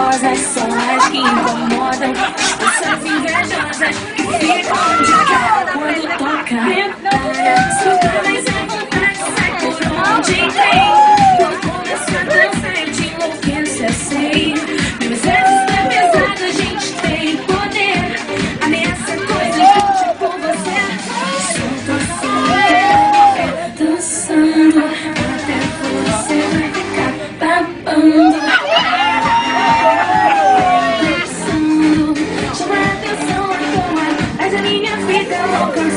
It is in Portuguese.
gostosas são as que incomodam. Essas invejosas que ficam de cara quando toca. Solta mais a vontade, sai por onde tem. Quando começo a dançar eu te enlouqueço, eu sei. Meus versos é pesado, a gente tem poder. Ameaça coisas do tipo você. Solta só, dançando até você vai ficar babando. Dançando, chama a atenção à toa, mas a minha fica louca.